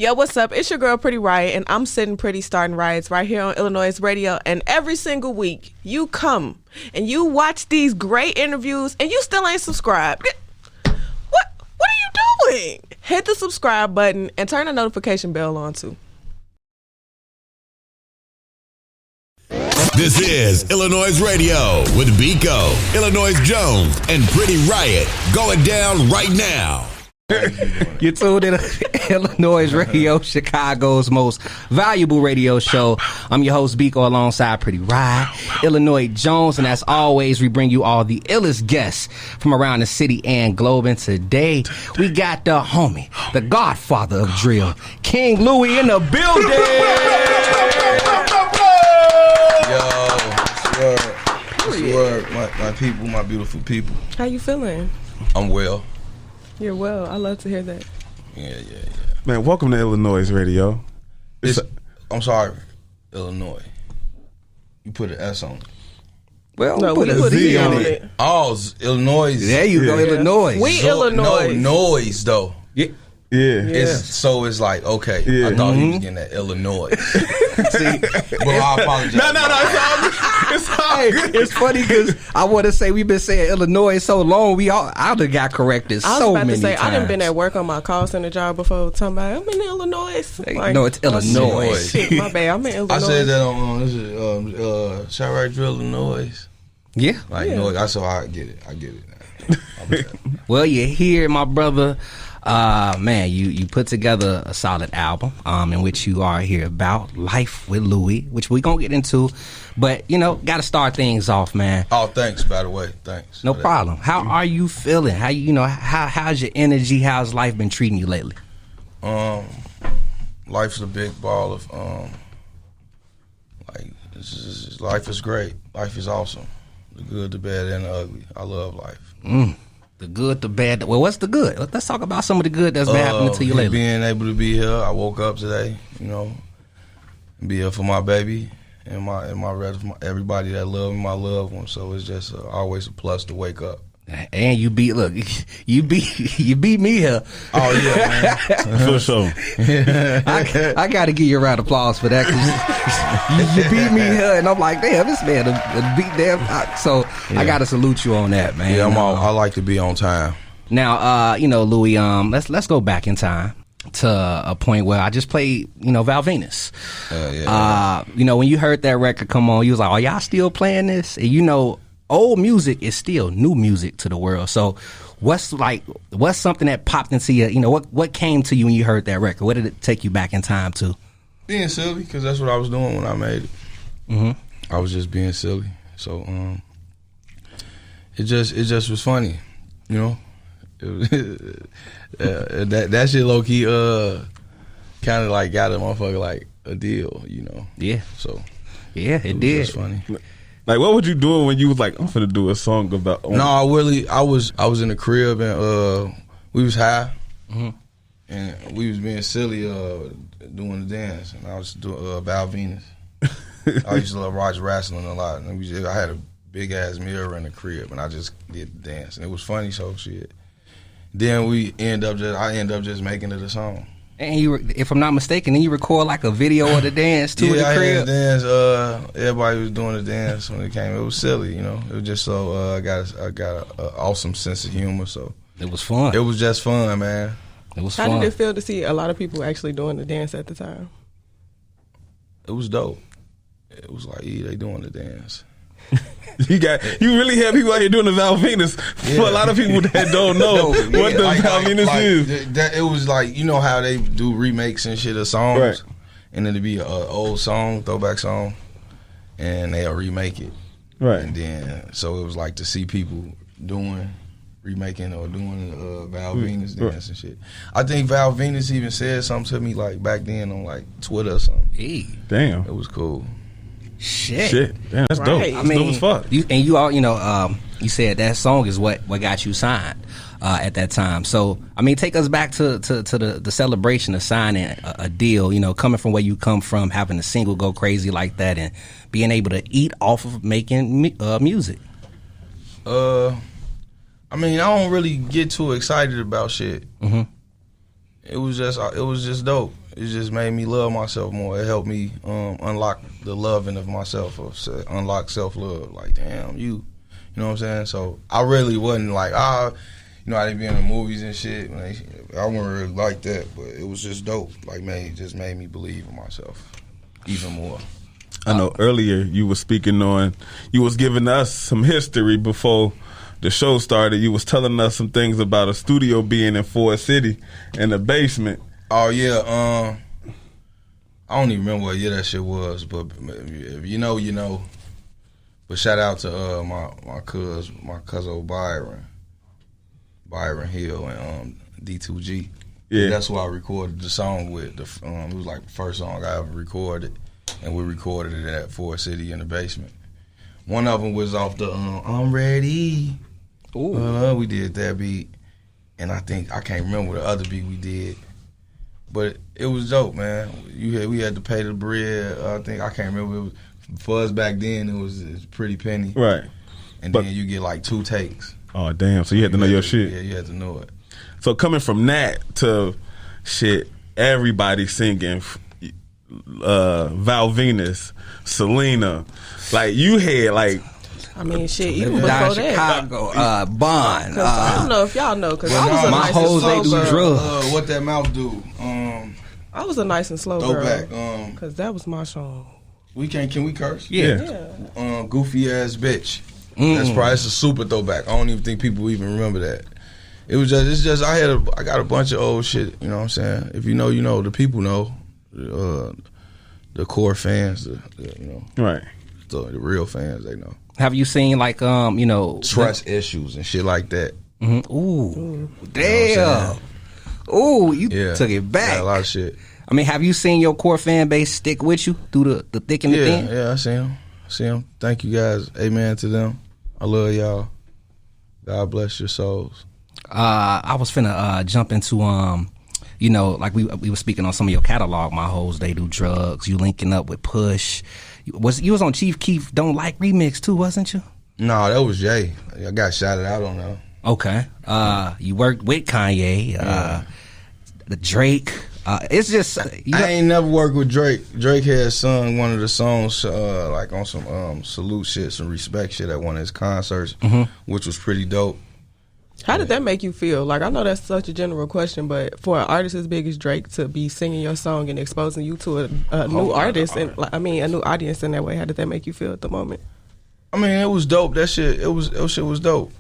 Yo, what's up? It's your girl, Pretty Riot, and I'm sitting pretty starting riots right here on iLLANOiZE Radio. And every single week, you come and you watch these great interviews, and you still ain't subscribed. What are you doing? Hit the subscribe button and turn the notification bell on too. This is iLLANOiZE Radio with Biko, iLLANOiZE Jones, and Pretty Riot going down right now. You tuned in to iLLANOiZE Radio, Chicago's most valuable radio show. I'm your host, Biko, alongside Pretty Riot, iLLANOiZE Jones, and as always, we bring you all the illest guests from around the city and globe. And today, we got the homie, the Godfather of Drill, King Louie in the building. What's the word? My people, my beautiful people. How you feeling? I'm well. You're well. I love to hear that. Yeah. Man, welcome to iLLANOiZE Radio. I'm sorry, Illinois. You put an S on it. Well, No, put we a put a Z Z on on it. it. Oh, Illinois. There you go, Illinois. We iLLANOiZE. No noise though. Yeah. It's like okay. Yeah. I thought he was getting that Illinois. See, But I apologize. No, it's all good. it's funny because I want to say we've been saying Illinois so long. I done got corrected I was so about many to say, times. I done been at work on my call center job before, talking about, I'm in Illinois. No, it's Illinois. Shit, my bad. I'm in Illinois. I said that on this is Chirac Drill Illinois. Yeah. Like Yeah. noise. I get it now. I'm bad. Well, you're here, my brother. Man, you put together a solid album in which you are here about life with Louie, which we're going to get into. But, got to start things off, man. Oh, than's by the way. Thanks. No for that. problem. How are you feeling? How's your energy? How's life been treating you lately? Life's a big ball of life is great. Life is awesome. The good, the bad, and the ugly. I love life. The good, the bad. Well, what's the good? Let's talk about some of the good that's been happening to you lately. Being able to be here. I woke up today, and be here for my baby and my rest, everybody that love me, my loved ones. So it's just always a plus to wake up. And you beat me here. Oh yeah, man. For sure. I got to give you a round of applause for that because you beat me here, and I'm like, damn, this man beat them. I got to salute you on that, man. Yeah, I like to be on time. Now, Louie, let's go back in time to a point where I just played, Val Venis. When you heard that record come on, you was like, "Oh, y'all still playing this?" And old music is still new music to the world. So what's something that popped into you? What came to you when you heard that record? What did it take you back in time to? Being silly, because that's what I was doing when I made it. I was just being silly. So it just was funny, that shit low key kind of like got a motherfucker like a deal, Yeah. So yeah, it was did. just funny. Like, what would you do when you was like, I'm finna do a song about... No, I was in the crib and we was high and we was being silly doing the dance, and I was doing Val Venis. I used to love watch wrestling a lot, and I had a big ass mirror in the crib, and I just did the dance, and it was funny. So shit. Then I end up just making it a song. And if I'm not mistaken, then you record like a video of the dance too in the I crib. had the dance. Everybody was doing the dance when it came. It was silly, It was just so I got an awesome sense of humor. So It was fun. it was just fun, man. It was How fun. did it feel to see a lot of people actually doing the dance at the time? It was dope. It was like, they doing the dance. You really have people out here doing the Val Venis. For a lot of people that don't know what the Val Venis is. It was like, how they do remakes and shit of songs, Right. and then it'd be an old song, throwback song, and they'll remake it. Right. And then, so it was like to see people remaking or doing Val Venis dance and shit. I think Val Venis even said something to me like back then on like Twitter or something. Hey, Damn. It was cool. shit. Damn, that's dope. Right. That's dope as fuck. You said that song is what got you signed at that time. So, take us back to the celebration of signing a deal, coming from where you come from, having a single go crazy like that, and being able to eat off of making music. I don't really get too excited about shit. Mm-hmm. It was just dope. it just made me love myself more. It helped me unlock the loving of myself, or unlock self-love. Like, damn, you know what I'm saying? So I really wasn't like, you know, I didn't be in the movies and shit. I wasn't really like that, but it was just dope. Like, it just made me believe in myself even more. I know earlier you was speaking on, you was giving us some history before the show started. You was telling us some things about a studio being in Forest City in the basement. Oh yeah, I don't even remember what year that shit was, but if you know, you know. But shout out to my cousin Byron Hill and D2G. Yeah, that's who I recorded the song with. It was like the first song I ever recorded, and we recorded it at Forest City in the basement. One of them was off the I'm Ready. Ooh. We did that beat, and I can't remember the other beat we did, but it was dope, man. We had to pay the bread. I can't remember. It was, for us back then, it was pretty penny, right? And then you get like 2 takes. Oh damn! So you had to know your shit. Yeah, you had to know it. So coming from that to shit, everybody singing Val Venis, Selena, like you had like. I mean, shit, even before that. Chicago, Bond. I don't know if y'all know, because I was a my nice hoes, and they slow do girl. drugs. What That Mouth Do. I was a nice and slow Throwback. girl. Because that was my song. Can we curse? Yeah. Goofy ass bitch. That's a super throwback. I don't even think people even remember that. It's just I got a bunch of old shit, you know what I'm saying? If you know, you know, the people know. The core fans, you know. Right. The real fans, they know. Have you seen like you know, trust issues and shit like that? Mm-hmm. Ooh, damn! Ooh, you took it back. Yeah, a lot of shit. I mean, have you seen your core fan base stick with you through the thick and the thin? Yeah, I see them. Thank you guys. Amen to them. I love y'all. God bless your souls. I was finna jump into you know, like we were speaking on some of your catalog. My hoes, they do drugs. You linking up with Push. You was on Chief Keef Don't Like remix too, wasn't you? No, that was Jay. I got shouted out on that. Okay. You worked with Kanye, the Drake. It's just I ain't never worked with Drake. Drake had sung one of the songs like on some salute shit, some respect shit at one of his concerts, which was pretty dope. How did that make you feel? Like, I know that's such a general question, but for an artist as big as Drake to be singing your song and exposing you to a new artist and a new audience in that way, how did that make you feel at the moment? I mean, it was dope. That shit was dope.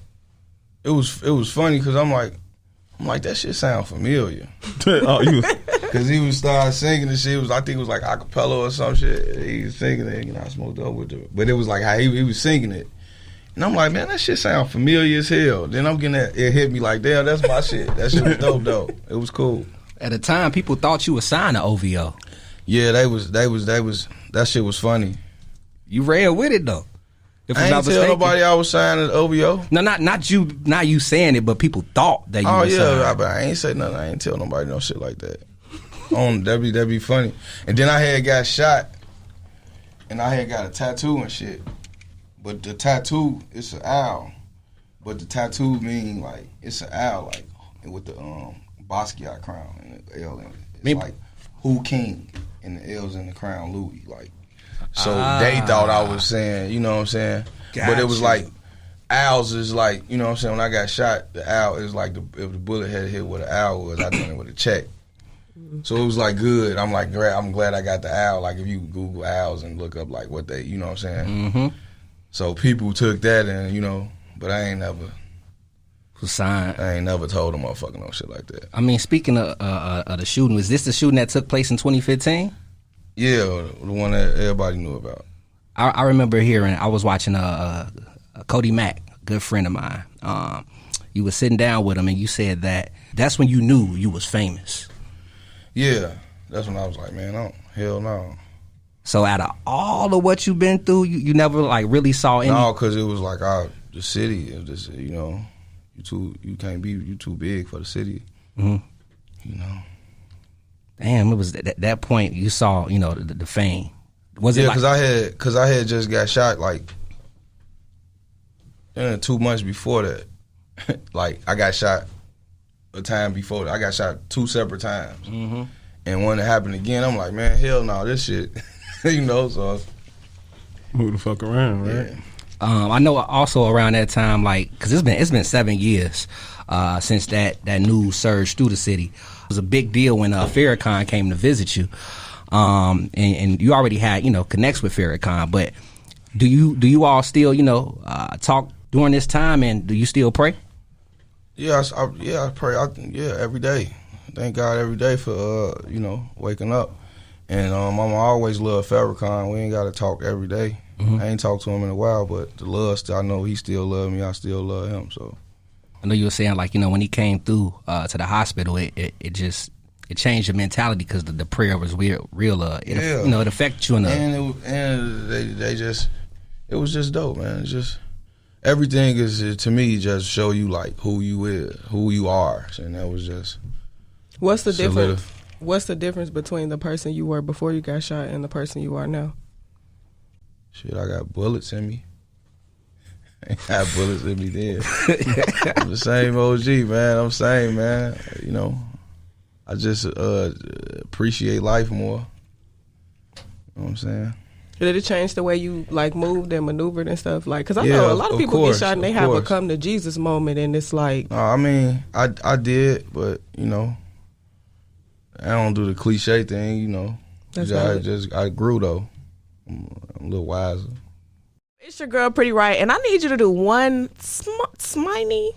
It was funny because I'm like that shit sound familiar. Because he was start singing and shit. I think it was like acapella or some shit. He was singing it, and I smoked up with it. But it was like how he was singing it. And I'm like, man, that shit sound familiar as hell. Then I'm getting that, it hit me like, damn, that's my shit. That shit was dope, though. It was cool. At the time, people thought you were signed to OVO. Yeah, that shit was funny. You ran with it, though. I ain't tell nobody I was signed to OVO. No, not you saying it, but people thought that you were signed. But I ain't say nothing. I ain't tell nobody no shit like that. That'd be funny. And then I had got shot, and I had got a tattoo and shit. But the tattoo, it's an owl. But the tattoo mean like it's an owl, like with the Basquiat crown and the L in it. It's like who king and the L's in the crown Louie. Like, so they thought I was saying, you know what I'm saying? Gotcha. But it was like owls is like, you know what I'm saying? When I got shot, the owl is like if the bullet had hit where the owl was, I done it with a check. So it was like good. I'm like, I'm glad I got the owl. Like if you Google owls and look up like what they, you know what I'm saying? Mm-hmm. So people took that and, you know, but I ain't never told a motherfucker no shit like that. I mean, speaking of the shooting, was this the shooting that took place in 2015? Yeah, the one that everybody knew about. I remember hearing, I was watching Cody Mack, a good friend of mine. You was sitting down with him and you said that's when you knew you was famous. Yeah, that's when I was like, man, hell no. So out of all of what you've been through, you never like really saw any? No, because it was like the city. It was just, you know, you too big for the city. Mm-hmm. You know. Damn, it was at that point you saw, you know, the fame. Was it? Yeah, because I had just got shot like 2 months before that. Like I got shot a time before that. I got shot 2 separate times. Mm-hmm. And when it happened again, I'm like, man, hell no, this shit, you know. So move the fuck around, right? Yeah. I know also around that time, like, because it's been 7 years since that news surged through the city. It was a big deal when Farrakhan came to visit you, and you already had connects with Farrakhan. But do you all still talk during this time, and do you still pray? Yeah, I pray. Every day. Thank God every day for waking up. And I'm always love Farrakhan. We ain't got to talk every day. I ain't talked to him in a while, but the love, I know he still love me. I still love him. So I know you were saying, like, when he came through to the hospital, it changed your mentality because the prayer was real. It affected you enough. And it was just dope, man. It's just everything is, to me, just show you like who you are, and that was just. What's the difference? What's the difference between the person you were before you got shot and the person you are now? Shit, I got bullets in me. I ain't got bullets in me then. I'm the same OG, man. I'm saying, man. I just appreciate life more. You know what I'm saying? Did it change the way you like moved and maneuvered and stuff? Like, because I know a lot of people get shot and they have a come to Jesus moment, and it's like. I mean, I did, but I don't do the cliche thing, I grew though. I'm a little wiser. It's your girl, Pretty Riot, and I need you to do one sminy.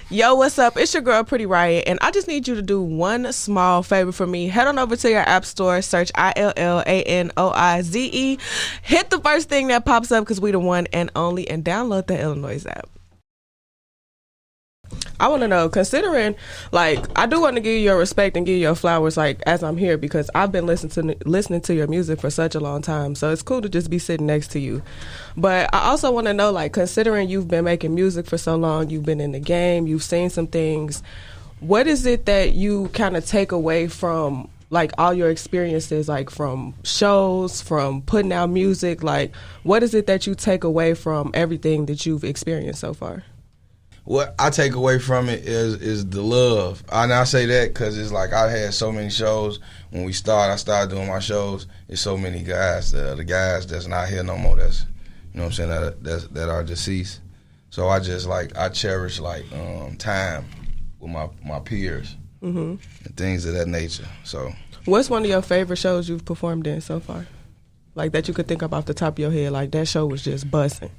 Yo, what's up? It's your girl, Pretty Riot, and I just need you to do one small favor for me. Head on over to your app store, search iLLANOiZE. Hit the first thing that pops up because we the one and only, and download the iLLANOiZE app. I want to know, considering, like, I do want to give you your respect and give you your flowers, like, as I'm here, because I've been listening to your music for such a long time, so it's cool to just be sitting next to you. But I also want to know, like, considering you've been making music for so long, you've been in the game, you've seen some things, what is it that you kind of take away from, like, all your experiences, like, from shows, from putting out music, like, what is it that you take away from everything that you've experienced so far? What I take away from it is the love. And I say that because it's like I had so many shows. When I started doing my shows, there's so many guys, the guys that's not here no more, that's, you know what I'm saying, that are deceased. So I just, like, I cherish, like, time with my peers and things of that nature. So, what's one of your favorite shows you've performed in so far? Like, that you could think of off the top of your head, like, that show was just busting.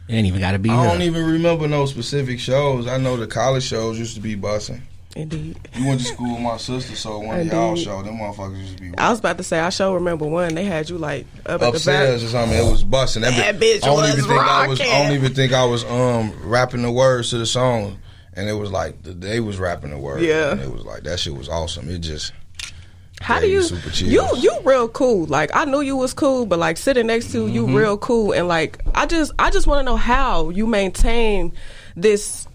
It ain't even got to be. I don't even remember no specific shows. I know the college shows used to be busting. Indeed. You went to school with my sister, so one of y'all shows, them motherfuckers used to be busting. I was about to say, I sure remember one. They had you, like, up at the back. Upstairs or something. It was busting. That bitch was rocking. I don't even think I was rapping the words to the song. And it was like, they was rapping the words. Yeah. And it was like, that shit was awesome. It just... How do you real cool. Like, I knew you was cool, but, like, sitting next to you real cool, and, like, I just want to know how you maintain this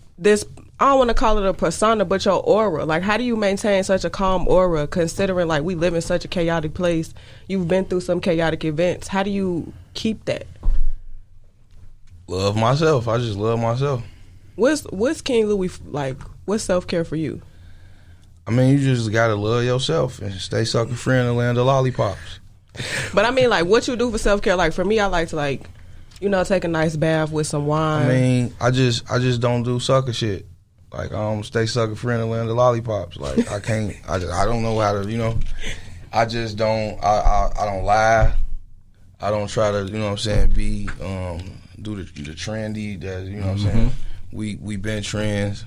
I don't want to call it a persona, but your aura. Like, how do you maintain such a calm aura, considering, like, we live in such a chaotic place? You've been through some chaotic events. How do you keep that? Love myself. I just love myself. What's King Louie like? What's self-care for you? I mean, you just gotta love yourself and stay sucker free in the land of lollipops. But I mean, like, what you do for self-care? Like, for me, I like to, like, take a nice bath with some wine. I mean, I just don't do sucker shit. Like, stay sucker free in the land of lollipops. Like, I can't. I don't know how to. I just don't. I don't lie. I don't try to. You know what I'm saying? Be do the trendy. That what I'm saying. We been trends.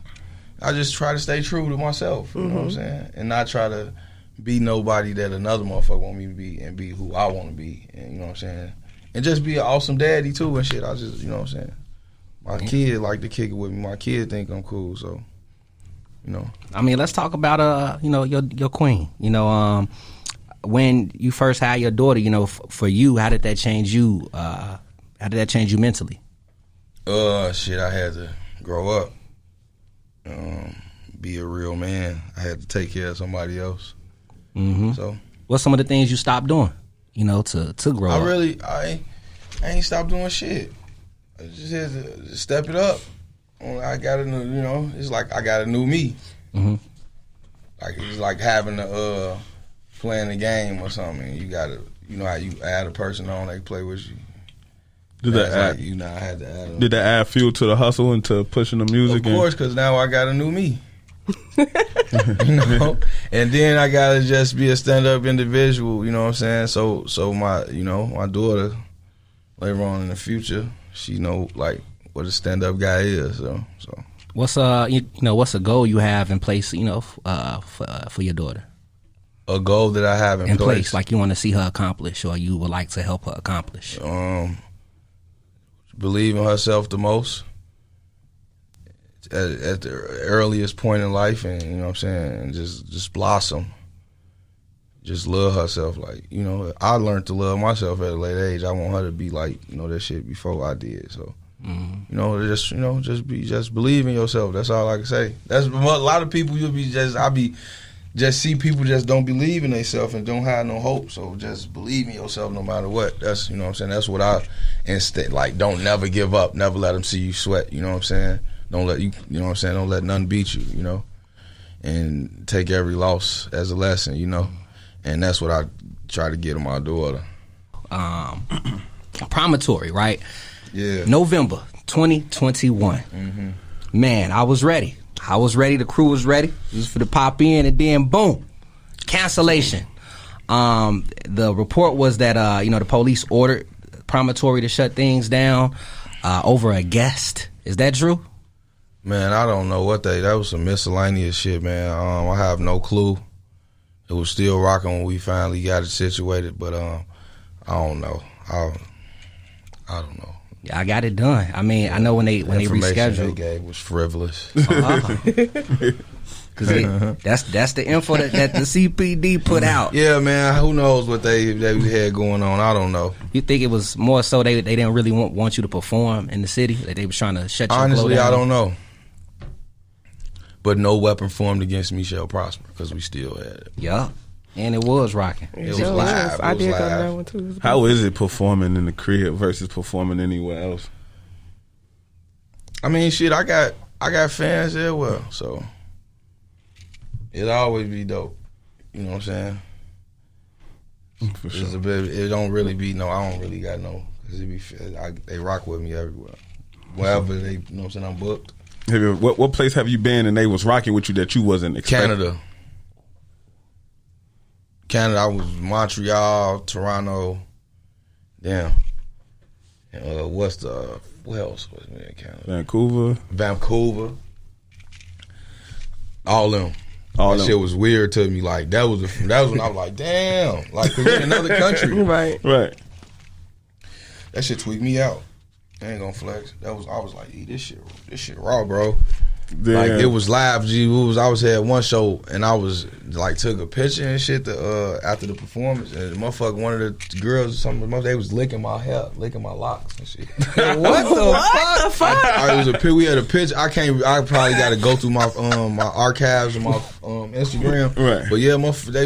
I just try to stay true to myself, you know what I'm saying? And not try to be nobody that another motherfucker want me to be, and be who I want to be, and you know what I'm saying? And just be an awesome daddy too and shit. I just, you know what I'm saying? My kid like to kick it with me. My kid think I'm cool, so, I mean, let's talk about, your queen. When you first had your daughter, for you, how did that change you? How did that change you mentally? Shit, I had to grow up. Be a real man. I had to take care of somebody else. So, what's some of the things you stopped doing? To grow up. I ain't stopped doing shit. I just had to step it up. I got a new, it's like I got a new me. Like it's like having a playing the game or something. You gotta, you know how you add a person on, they play with you. Did that add? Like, you know, I had to add. Did that add fuel to the hustle and to pushing the music? Of course, because now I got a new me. You know, and then I gotta just be a stand up individual. You know what I'm saying? So my, you know, my daughter later on in the future, she know like what a stand up guy is. So what's what's a goal you have in place? You know, for your daughter. A goal that I have in place, like you want to see her accomplish, or you would like to help her accomplish. Believe in herself the most at the earliest point in life, and you know what I'm saying, and just blossom, just love herself. Like, you know, I learned to love myself at a late age. I want her to be like, you know, that shit before I did. So you know, just believe in yourself. That's all I can say. That's a lot of people. Just see people just don't believe in themselves and don't have no hope. So just believe in yourself no matter what. That's, you know what I'm saying, that's what I instead, like, don't never give up. Never let them see you sweat, you know what I'm saying? Don't let you know what I'm saying, don't let nothing beat you, you know? And take every loss as a lesson, you know? And that's what I try to get to my daughter. Promontory, right? Yeah. November 2021. Man, I was ready. The crew was ready. Just for the pop in, and then boom, cancellation. The report was that the police ordered Promontory to shut things down over a guest. Is that true? Man, I don't know what that was some miscellaneous shit, man. I have no clue. It was still rocking when we finally got it situated, but I don't know. I don't know. Yeah, I got it done. I mean, I know when they rescheduled. They gave was frivolous. Because that's the info that the CPD put out. Yeah, man. Who knows what they had going on? I don't know. You think it was more so they didn't really want you to perform in the city? That they was trying to shut you down? Honestly, I don't know. But no weapon formed against me shall prosper, because we still had it. Yeah. And it was rocking. It was live. I did go to that one too. How is it performing in the crib versus performing anywhere else? I mean, shit, I got fans there, well, so it'll always be dope. You know what I'm saying? For sure. It's a bit. It don't really be no. I don't really got no. Cause they rock with me everywhere. Wherever they, you know what I'm saying, I'm booked. What place have you been and they was rocking with you that you wasn't expecting? Canada, I was Montreal, Toronto, damn. What else was in Canada? Vancouver. All them. That shit was weird to me. Like that was when I was like, damn, like we're in another country. Right. That shit tweaked me out. I ain't gonna flex. I was like, this shit raw, bro. Damn. Like it was live. I was at one show and I was like took a picture and shit after the performance, and one of the girls, they was licking my hair, licking my locks and shit. What the fuck? We had a picture. I probably got to go through my my archives and my Instagram. Right. But yeah,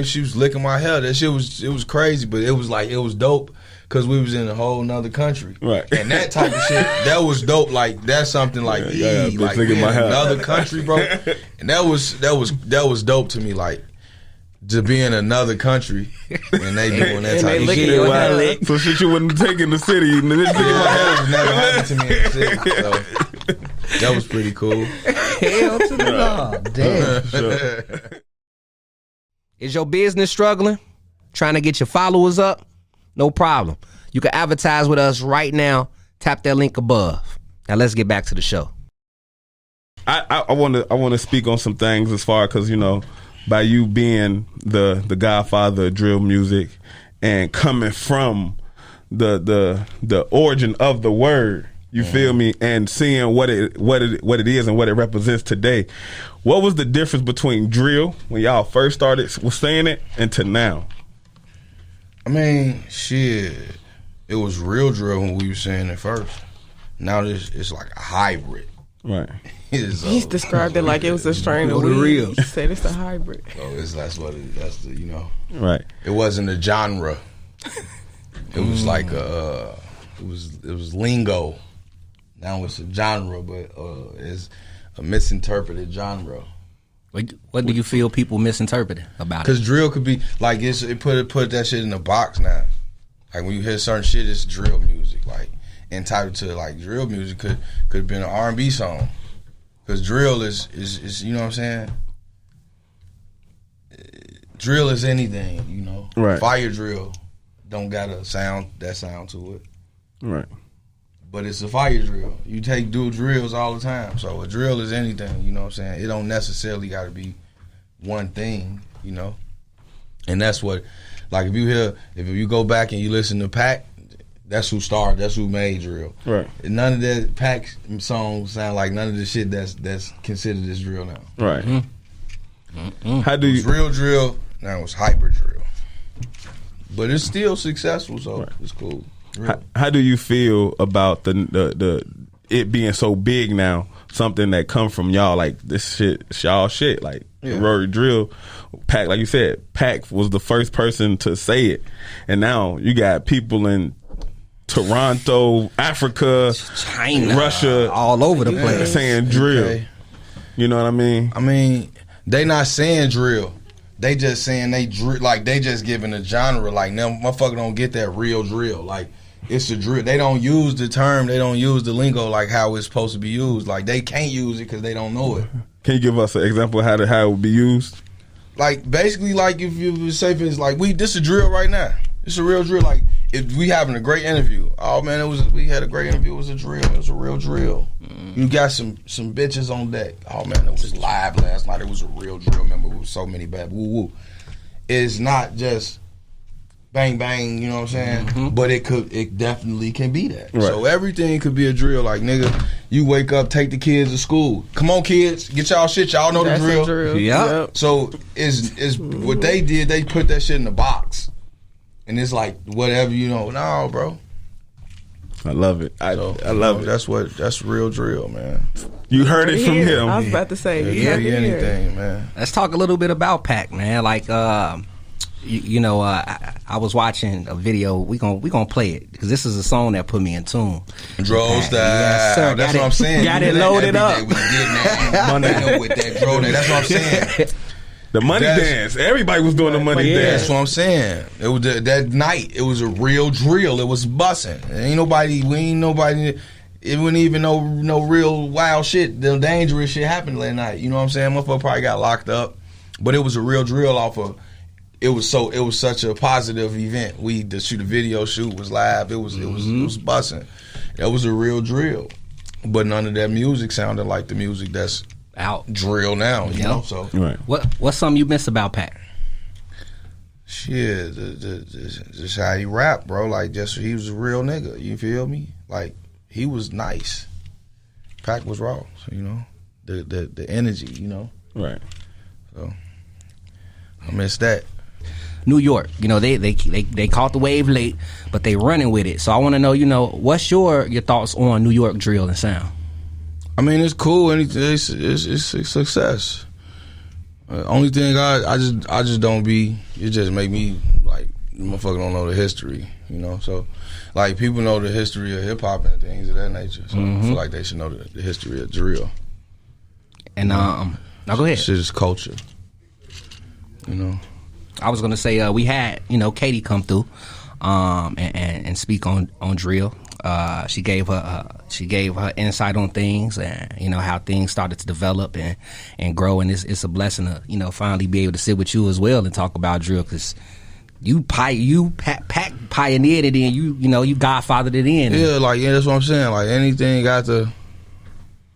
she was licking my hair. That shit was crazy, but it was dope. Cause we was in a whole nother country, right? And that type of shit, that was dope. Like that's something like like in another country, bro. And that was dope to me. Like to be in another country and they doing that type of shit. So shit you wouldn't take in the city. And this has never happened to me in the city. So that was pretty cool. Hell to the law, damn. Sure. Is your business struggling? Trying to get your followers up? No problem. You can advertise with us right now. Tap that link above. Now let's get back to the show. I want to speak on some things as far, because by you being the Godfather of drill music and coming from the origin of the word, you feel me, and seeing what it is and what it represents today. What was the difference between drill when y'all first started saying it and to now? I mean, shit, it was real drill when we were saying it first. Now it's like a hybrid. Right. He's described it like it was a strain of weed. He said it's a hybrid. So that's the Right. It wasn't a genre. It was like it was lingo. Now it's a genre, but it's a misinterpreted genre. What do you feel people misinterpreting about it? Because drill could be like it put that shit in a box now. Like when you hear certain shit, it's drill music. Like entitled to like drill music could have been an R&B song. Because drill is you know what I'm saying. Drill is anything, you know. Right. Fire drill don't got a sound to it. Right. But it's a fire drill. You do drills all the time. So a drill is anything, you know what I'm saying? It don't necessarily got to be one thing, you know? And that's what, like if you go back and you listen to Pac, that's who started, that's who made drill. Right. And none of that Pac songs sound like none of the shit that's considered as drill now. Right. Mm-hmm. How do you... It's real drill, now it's hyper drill. But it's still successful, so it's cool. How do you feel about the it being so big now? Something that come from y'all, like this shit, y'all shit, like Rory Drill, Pac. Like you said, Pac was the first person to say it, and now you got people in Toronto, Africa, China, Russia, all over the place saying drill. Okay. You know what I mean? I mean, they not saying drill. They just saying they drill, like they just giving a genre. Like now, motherfucker don't get that real drill. Like it's a drill. They don't use the term. They don't use the lingo like how it's supposed to be used. Like they can't use it because they don't know it. Can you give us an example of how it would be used? Like basically, like if you say it's like this a drill right now. It's a real drill. Like if we having a great interview. Oh man, we had a great interview. It was a drill. It was a real drill. You got some bitches on deck. Oh man, it was live last night. It was a real drill. Remember, it was so many bad woo woo. It's not just bang bang. You know what I'm saying? Mm-hmm. But it definitely can be that. Right. So everything could be a drill. Like nigga, you wake up, take the kids to school. Come on, kids, get y'all shit. Y'all know That's the drill. a drill. Yep. So is what they did. They put that shit in the box, and it's like whatever you know. No, bro. I love it. I love it. That's real drill, man. You heard it from him. I was about to say, It you have could to be hear it. anything, man. Let's talk a little bit about Pac, man. Like, I was watching a video. We gonna play it because this is a song that put me in tune. Dro style. Yes, sir. That's what I'm saying. Got You it do that loaded every up. day. We did that Monday with that Dro day. That's what I'm saying. The money dance. Everybody was doing the money That's dance. what I'm saying. It was that night. It was a real drill. It was busting. It wasn't even no real wild shit. The dangerous shit happened that night. You know what I'm saying? Motherfucker probably got locked up, but it was a real drill off of. It was such a positive event. The video shoot was live. It was busting. It was a real drill, but none of that music sounded like the music that's Out. drill now. You know, so Right. What's something you miss about Pac? shit, just how he rap, bro. Like just he was a real nigga. You feel me? Like he was nice. Pac was raw. So, you know, the energy. You know, Right. so I miss that. New York, they caught the wave late, but they running with it. So I want to know, what's your thoughts on New York drill and sound? I mean, it's cool. It's a success. Only thing I just don't be. It just make me like motherfucker don't know the history. You know, so like people know the history of hip hop and things of that nature. So I feel like they should know the history of drill. And now go ahead. Shit is culture. You know. I was gonna say we had Katie come through and speak on drill. She gave her insight on things and how things started to develop and grow, and it's a blessing to finally be able to sit with you as well and talk about drill because you Pac pioneered it and you godfathered it in. Yeah, that's what I'm saying. Like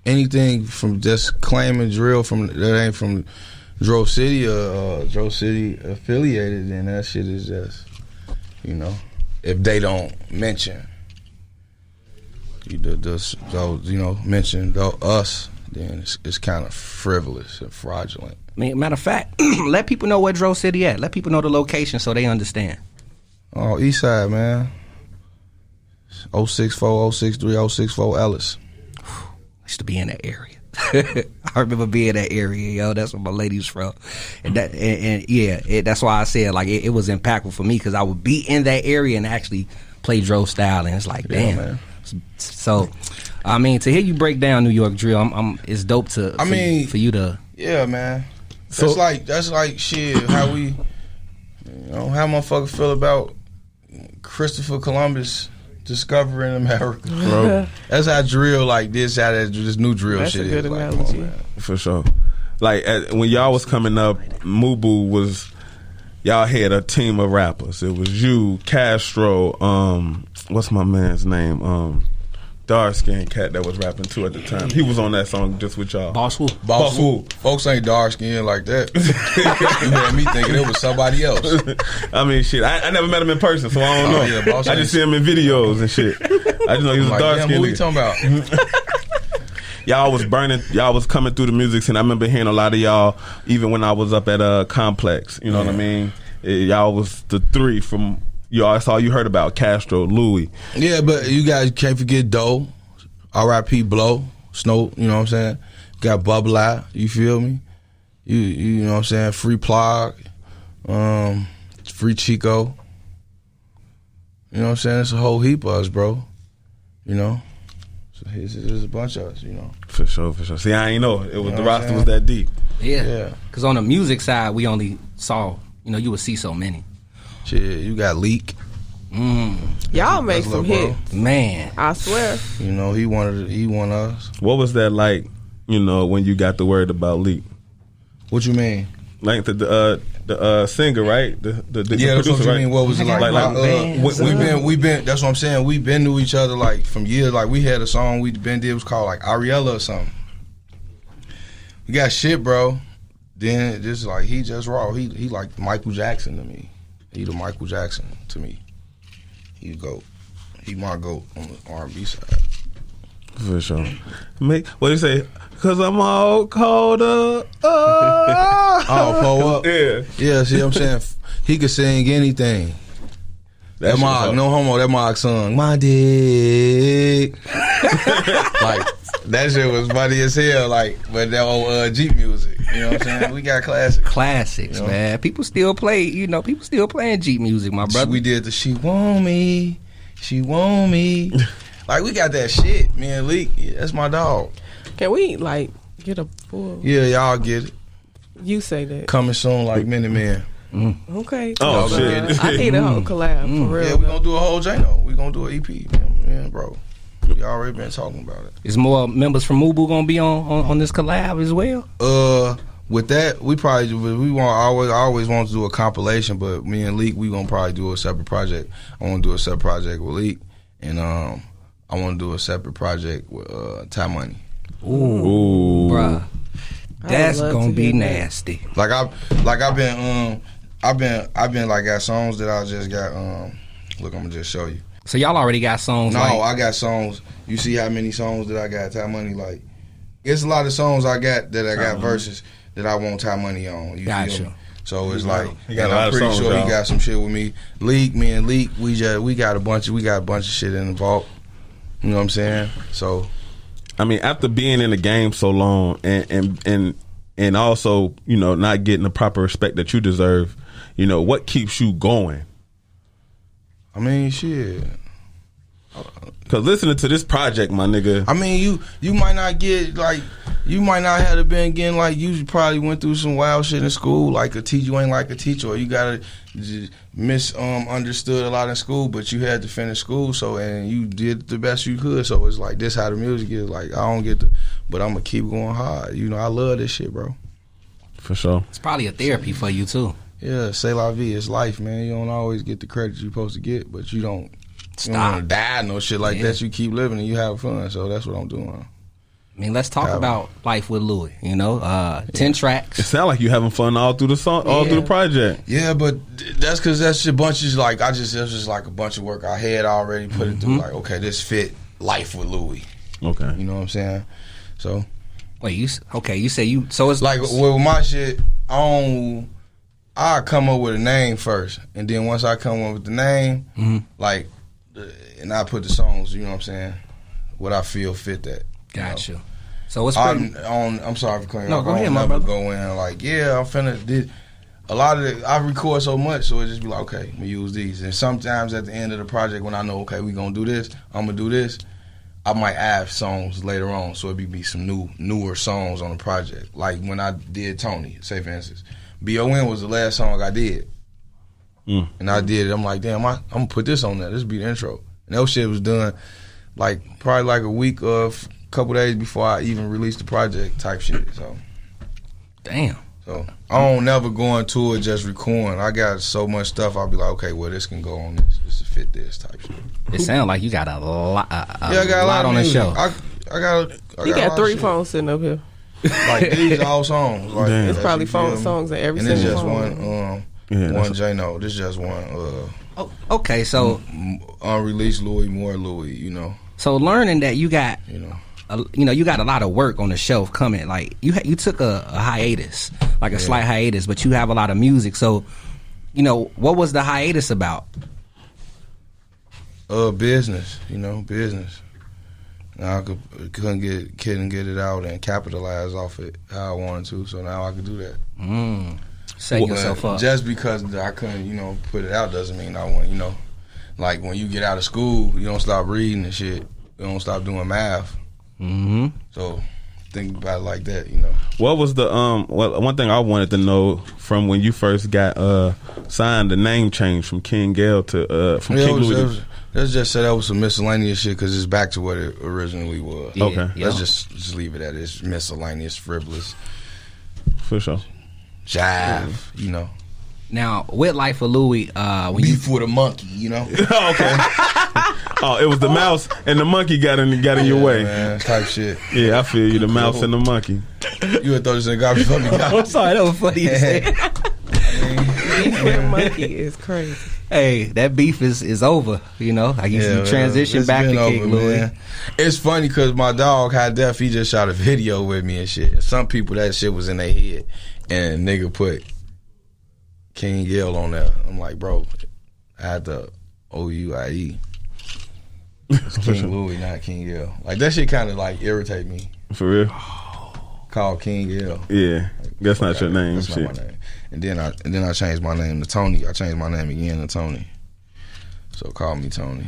anything from just claiming drill that ain't from Dro City or Dro City affiliated, then that shit is just, if they don't mention, mention us, then it's kind of frivolous and fraudulent. I mean, matter of fact, let people know where Dro City at. Let people know the location so they understand. Oh, East Side, man. 064, 063, 064 Ellis. Used to be in that area. I remember being in that area, yo. That's where my lady's from, and that's why I said like it was impactful for me because I would be in that area and actually play Dro style, and it's like, damn. Man. So, I mean, to hear you break down New York drill, it's dope for you to. Yeah, man. That's like shit. How we, how motherfuckers feel about Christopher Columbus discovering America, bro. That's how drill like this. How this new drill That's shit a good is. analogy. Like, For sure. Like when y'all was coming up, Mubu was, y'all had a team of rappers. It was you, Castro, what's my man's name? Dark skinned cat that was rapping too at the time. He was on that song just with y'all. Boss Wu. Boss Wu. Folks ain't dark skinned like that. You had me thinking it was somebody else. I mean, shit. I never met him in person, so I don't know. Yeah, Boss I just see him in videos and shit. I just know he was Like, dark damn, skinned. who you talking about? Y'all was burning. Y'all was coming through the music scene. I remember hearing a lot of y'all, even when I was up at Complex. You know what I mean? Y'all was the three from. That's all you heard about, Castro, Louie. Yeah, but you guys can't forget Doe, R.I.P. Blow, Snow, you know what I'm saying? Got Bubble Eye, you feel me? You know what I'm saying? Free Plug, Free Chico. You know what I'm saying? It's a whole heap of us, bro. You know? So there's a bunch of us, you know? For sure. See, I ain't know. It was the roster saying? was that deep. Yeah. Because on the music side, we only saw, you would see so many. Shit, you got Leak. Y'all make some little bro. hits. Man. I swear. You know, he won us. What was that like, when you got the word about Leak? What you mean? Like the singer, right? The Yeah, that's producer, what you right? mean. What was it like? We've been. That's what I'm saying. We've been to each other like from years. Like we had a song we did was called like Ariella or something. We got shit, bro. Then just like he just raw. He like Michael Jackson to me. He the Michael Jackson to me. He GOAT. He my GOAT on the R&B side. For sure. What do you say? Cause I'm all caught up. Oh, pull up. Yeah. Yeah, see what I'm saying? He could sing anything. That Mog, no homo, that Mog sung, my dick. Like, that shit was funny as hell, like, but that old Jeep music, you know what I'm saying? We got Classics, man. People still play, people still playing Jeep music, my brother. We did the She Want Me. Like, we got that shit, me and Leak. Yeah, that's my dog. Can we get a full? Yeah, y'all get it. You say that. Coming soon, like Many Men. Okay. Oh, shit. I need a whole collab for real. Yeah, we gonna do a whole J-No. We gonna do an EP, man, bro. We already been talking about it. Is more members from Mubu gonna be on this collab as well? With that, I always want to do a compilation, but me and Leak, we gonna probably do a separate project. I want to do a separate project with Leak, and I want to do a separate project with Ty Money. Ooh, bruh, that's gonna be nasty. Like I've been like got songs that I just got. Look, I'm gonna just show you. So y'all already got songs? No, I got songs. You see how many songs that I got Ty Money? Like, it's a lot of songs I got verses that I want Ty Money on. You feel me? So it's like, I'm pretty sure he got some shit with me. Leak, me and Leak, we got a bunch of shit in the vault. You know what I'm saying? So, I mean, after being in the game so long and also, not getting the proper respect that you deserve, what keeps you going? I mean, shit. Cause listening to this project, my nigga. I mean, you might not get you might not have been getting you probably went through some wild shit in school. Like a teacher, you ain't like a teacher, or you gotta misunderstood a lot in school, but you had to finish school. So and you did the best you could. So it's like this how the music is. Like I don't get but I'm gonna keep going hard. I love this shit, bro. For sure. It's probably a therapy for you too. Yeah, c'est la vie. It's life, man. You don't always get the credit you're supposed to get, but you don't. Stop. You don't want to die, no shit like that. You keep living and you have fun. So that's what I'm doing. I mean, let's talk about life with Louie. 10 tracks. It sounds like you having fun all through the song, all through the project. Yeah, but that's because that's a bunch of that's just like a bunch of work I had already put it through. Like, okay, this fit life with Louie. Okay, you know what I'm saying? So, wait, you say you. So it's like with my shit. I come up with a name first, and then once I come up with the name, and I put the songs. You know what I'm saying? What I feel fit that. Gotcha. So it's I'm sorry for cutting. No, go ahead, my brother. Go in I'm finna. A lot of it, I record so much, so it just be like, okay, I'm gonna use these. And sometimes at the end of the project, when I know, okay, we gonna do this, I'm gonna do this. I might add songs later on, so it'd be some newer songs on the project. Like when I did Tony, say for instance, B.O.N. was the last song I did. And I did it. I'm like, damn, I'm gonna put this on there. This be the intro. And that shit was done like probably like a week or a couple days before I even released the project type shit. So Damn. So I don't never go into it just recording. I got so much stuff. I'll be like, okay, well, this can go on this. This will fit this type shit. It sounds like you got a lot. I got a lot on the show. I got You got 3 phones sitting up here. Like these all songs. Like, it's probably phone songs in every single it's just phone. one J-No. This is just one. Okay, so unreleased Louie, more Louie. You know. So learning that you got, you know. You got a lot of work on the shelf coming. Like you took a hiatus, like a slight hiatus, but you have a lot of music. So, what was the hiatus about? Business. Business. Now I couldn't get it out and capitalize off it how I wanted to. So now I could do that. Set yourself up. Just because I couldn't, put it out doesn't mean I want. Like when you get out of school, you don't stop reading and shit. You don't stop doing math. So think about it like that, What was the one thing I wanted to know from when you first got signed, the name change from King Gale to from King Louie? Let's just say that was some miscellaneous shit because it's back to what it originally was. Yeah, okay, let's just leave it at it. It's miscellaneous, frivolous, for sure. Jive, Now with Life of Louie, when beef with a monkey, Okay. Oh, it was the mouse and the monkey got in your way, man, type shit. Yeah, I feel you. The mouse and the monkey. You would throw this in the garbage fucking garbage. I'm sorry, that was funny to say. Beef with a monkey is crazy. Hey, that beef is over. Like you transition back to King Louie. Man. It's funny because my dog High Def, he just shot a video with me and shit. And some people that shit was in their head, and nigga put King Gale on there. I'm like, bro, I had the OUIE. It's King Louie, not King Gale. Like that shit kind of like irritate me. For real? Called King Gale. Yeah, that's not your name. That's shit. not my name. And then I changed my name to Tony. I changed my name again to Tony. So call me Tony.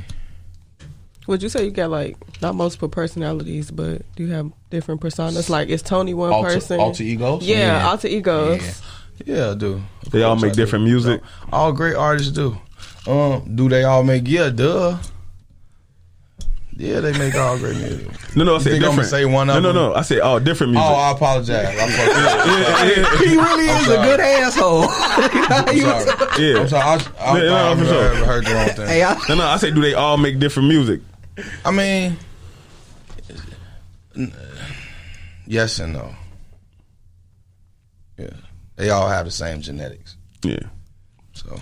Would you say you got like not multiple personalities, but do you have different personas? Like is Tony one person? Alter egos? Yeah, alter egos. Yeah, I do. They all make different music. All great artists do. Do they all make? Yeah, duh. Yeah, they make all great music. No, I said different. I'm gonna say one of them? No. I said all different music. Oh, I apologize. He really is a good asshole. I'm sorry. I heard the wrong thing. Hey, I say, do they all make different music? I mean, yes and no. Yeah, they all have the same genetics. Yeah. So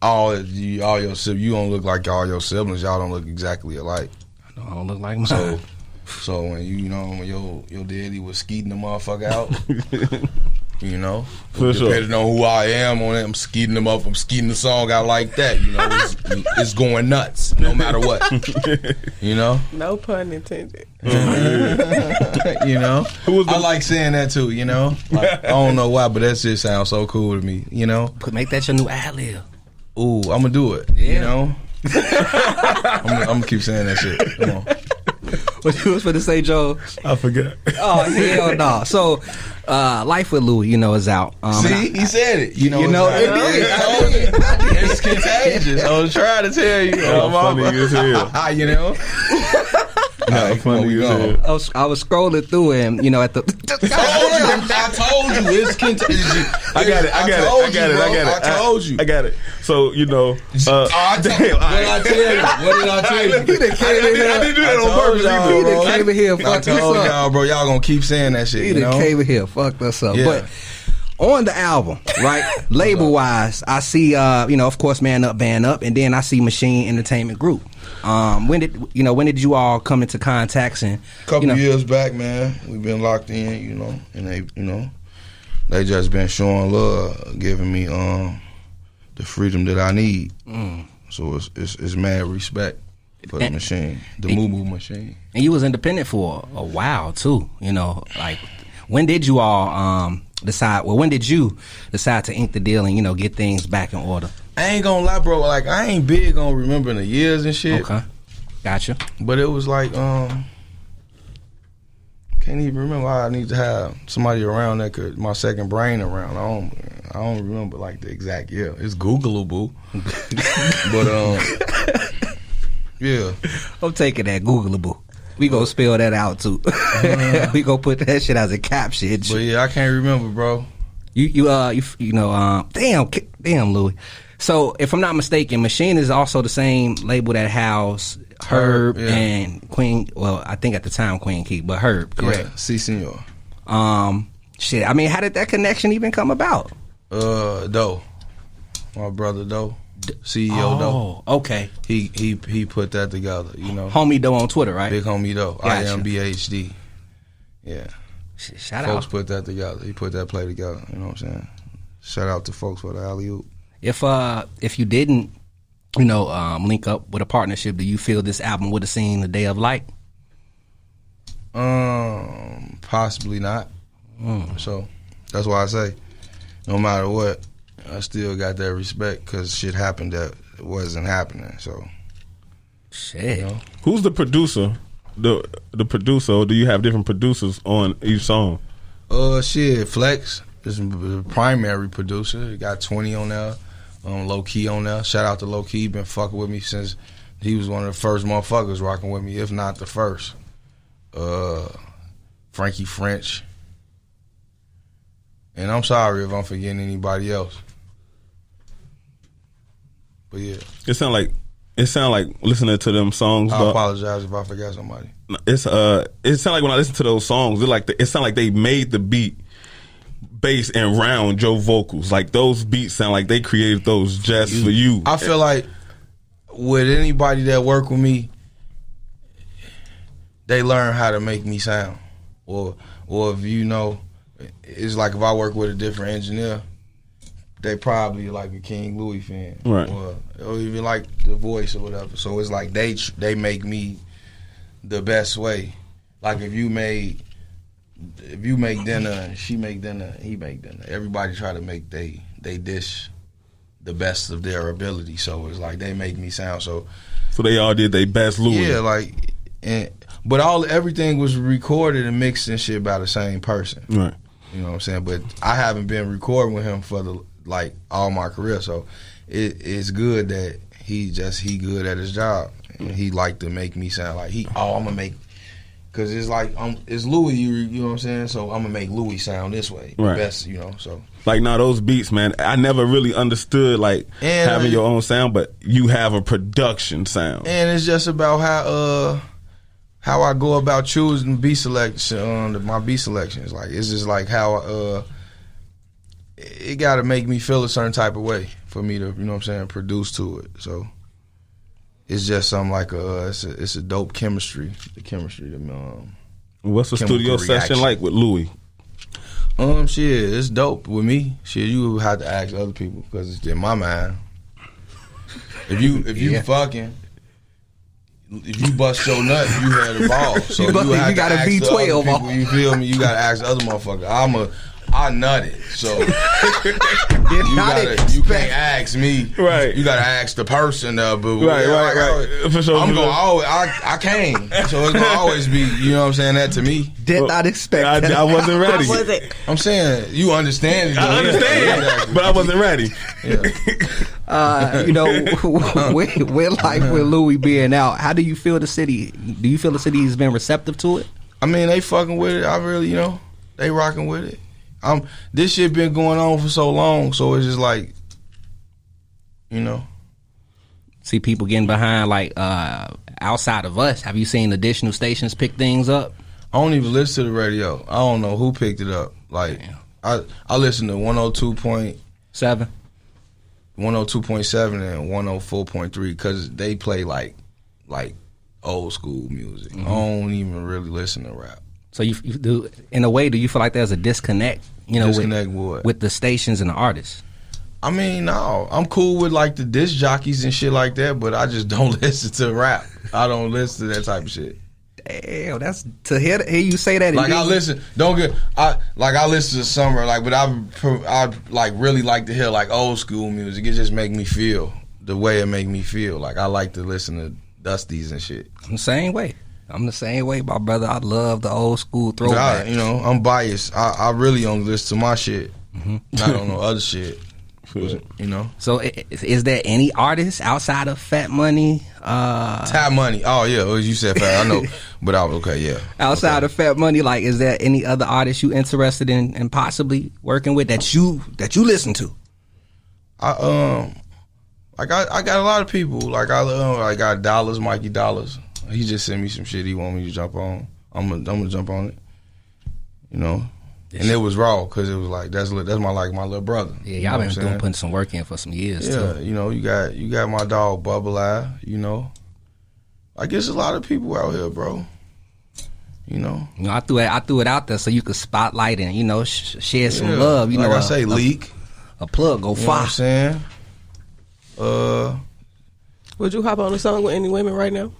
all your siblings, you don't look like all your siblings. Y'all don't look exactly alike. I don't look like mine. So when when your daddy was skeeting the motherfucker out, For depending sure. on who I am on it, I'm skeeting them up. I'm skeeting the song out like that. It's going nuts no matter what. No pun intended. I like saying that too. Like, I don't know why, but that shit sounds so cool to me. Make that your new ad-lib. Ooh, I'm gonna do it. Yeah. I'm gonna keep saying that shit. Come on. What you was finna say, Joe? I forgot. Oh, hell no. So, Life with Louie, is out. See, he said it. It did. It's contagious. I was trying to tell you. Funny as hell. Funny as hell. I was scrolling through him, at the. I told you it's contagious. I got it. I told you. I got it. So damn. What did I tell you? I didn't do that on purpose. He done came in here, fucked us up. Y'all, bro. Y'all gonna keep saying that shit. He done came in here, fucked us up. Yeah. But on the album, right, label wise, I see, of course, Man Up, Band Up, and then I see Machine Entertainment Group. When did you all come into contacts? And couple years back, man, we've been locked in, and they just been showing love, giving me the freedom that I need. So it's mad respect for the machine, the Moo machine. And you was independent for a while too. Like when did you all decide? Well, when did you decide to ink the deal and get things back in order? I ain't gonna lie, bro. Like I ain't big on remembering the years and shit. Okay. Gotcha. But it was like, can't even remember how I need to have somebody around that could, my second brain around. I don't remember like the exact year. It's Googleable. But yeah. I'm taking that Googleable. We gonna spell that out too. We gonna put that shit as a caption. But yeah, I can't remember, bro. Damn, Louie. So if I'm not mistaken, Machine is also the same label that housed Herb and Queen. Well, I think at the time Queen Key, but Herb, correct? Yeah, si, senor. Shit. I mean, how did that connection even come about? Doe, my brother Doe, CEO Doe. Oh, okay. He put that together. You know, Homie Doe on Twitter, right? Big homie Doe. Gotcha. IMBHD. Yeah. Shout folks out. put that together. He put that play together. You know what I'm saying? Shout out to folks for the alley-oop. If you didn't, link up with a partnership, do you feel this album would have seen the day of light? Possibly not. So that's why I say, no matter what, I still got that respect because shit happened that wasn't happening. So shit. You know? Who's the producer? The producer, or do you have different producers on each song? Shit, Flex is the primary producer. He got 20 on there, Low Key on there. Shout out to Low Key, been fucking with me since he was one of the first motherfuckers rocking with me, if not the first. Frankie French. And I'm sorry if I'm forgetting anybody else. But yeah. It sound like listening to them songs. I apologize if I forgot somebody. It sound like when I listen to those songs, it sound like they made the beat bass and round your vocals. Like those beats sound like they created those just for you. I feel like with anybody that work with me, they learn how to make me sound. Or if it's like if I work with a different engineer, they probably like a King Louie fan, right? Or even like the voice or whatever. So it's like they make me the best way. Like if you make dinner and she make dinner and he make dinner, everybody try to make they dish the best of their ability. So it's like they make me sound so they all did their best Louie. Yeah, but everything was recorded and mixed and shit by the same person. Right. You know what I'm saying? But I haven't been recording with him for all my career, so it's good that he good at his job, and he like to make me sound like I'm gonna make, because it's like it's Louie, you know what I'm saying? So I'm gonna make Louie sound this way, right? Best, so those beats, man. I never really understood having your own sound, but you have a production sound, and it's just about how I go about choosing beat selection, my beat selections. Like it's just like how it got to make me feel a certain type of way for me to, you know what I'm saying, produce to it. So it's just something like it's a dope chemistry. The chemistry. What's the studio session like with Louie? Shit, it's dope with me. Shit, you would have to ask other people because it's in my mind. If you fucking. If you bust your nut, you had a ball. So you got a B12. You feel me? You got to ask the other motherfucker. I nutted, so you can't ask me. Right. You got to ask the person. But right. For sure. I came, so it's gonna always be. You know what I'm saying? That to me. Did not expect. I wasn't ready. How was it? I'm saying you understand. I understand, but I wasn't ready. Yeah. With Louie being out, how do you feel the city? Do you feel the city has been receptive to it? I mean, they fucking with it. I really, they rocking with it. This shit been going on for so long, so it's just like, See people getting behind, outside of us. Have you seen additional stations pick things up? I don't even listen to the radio. I don't know who picked it up. I listen to 102.7, 102.7 and 104.3 because they play like old school music. I don't even really listen to rap. So you do, in a way, do you feel like there's a disconnect? With the stations and the artists? I mean, no, I'm cool with the disc jockeys and shit like that, but I just don't listen to rap. I don't listen to that type of shit. Damn, that's to hear you say that. I listen. I listen to summer, but I really like to hear old school music. It just make me feel the way it make me feel. I like to listen to Dusties and shit. I'm the same way. My brother. I love the old school throwback. I'm biased. I really only listen to my shit. Not on no other shit. So is there any artist outside of Fat Money? Fat Money. Oh yeah, as you said, Fat. I know, but okay, yeah. Outside of Fat Money, like, is there any other artists you interested in possibly working with that you listen to? I got a lot of people. Like I got Dollars, Mikey Dollars. He just sent me some shit he want me to jump on. I'm gonna jump on it. And it was raw because it was like that's my little brother. Yeah, y'all been putting some work in for some years too. Yeah, you got my dog Bubble Eye. I guess a lot of people out here, bro. I threw it out there so you could spotlight and share some love. Like I say, leak a plug go fire. You know what I'm saying? Would you hop on a song with any women right now?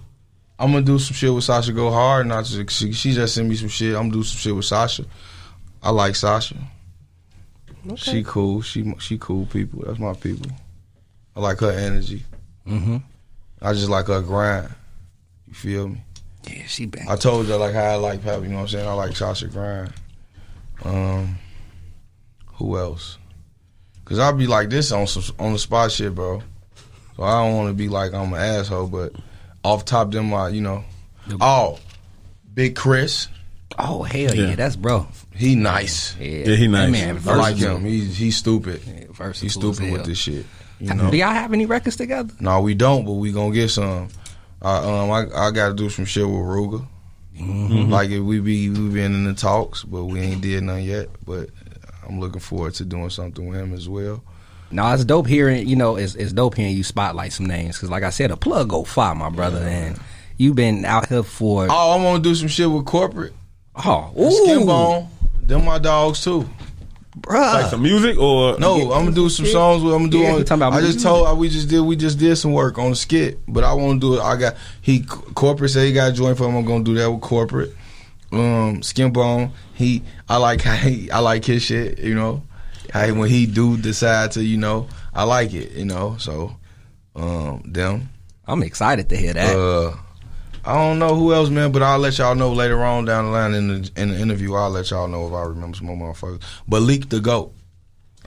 I'm gonna do some shit with Sasha Go Hard. She just sent me some shit. I'm gonna do some shit with Sasha. I like Sasha. Okay. She cool. She cool people. That's my people. I like her energy. I just like her grind. You feel me? Yeah, she bang. I told you like how I like Pep. You know what I'm saying? I like Sasha grind. Who else? Cause I be like this on the spot shit, bro. So I don't want to be like I'm an asshole, but off top them, Big Chris. Oh hell yeah, that's bro. He nice. Yeah, he nice. Man, I like him. He's stupid. Yeah, he's stupid with this shit. Do y'all have any records together? No, we don't, but we gonna get some. I gotta do some shit with Ruger. Like we been in the talks, but we ain't did none yet. But I'm looking forward to doing something with him as well. No, it's dope hearing. It's dope hearing you spotlight some names because, like I said, a plug go fire, my brother, and you been out here for. Oh, I want to do some shit with corporate. Oh, Skin Bone. Them my dogs too, bruh. Like some music or no? I'm gonna do some songs. I'm gonna do. We just did some work on the skit, but I want to do it. Corporate said he got a joint for him. I'm gonna do that with corporate. Skin Bone. I like his shit. When he do decide to, I like it. So them. I'm excited to hear that. I don't know who else, man, but I'll let y'all know later on down the line in the interview. I'll let y'all know if I remember some more motherfuckers. But Leak the GOAT.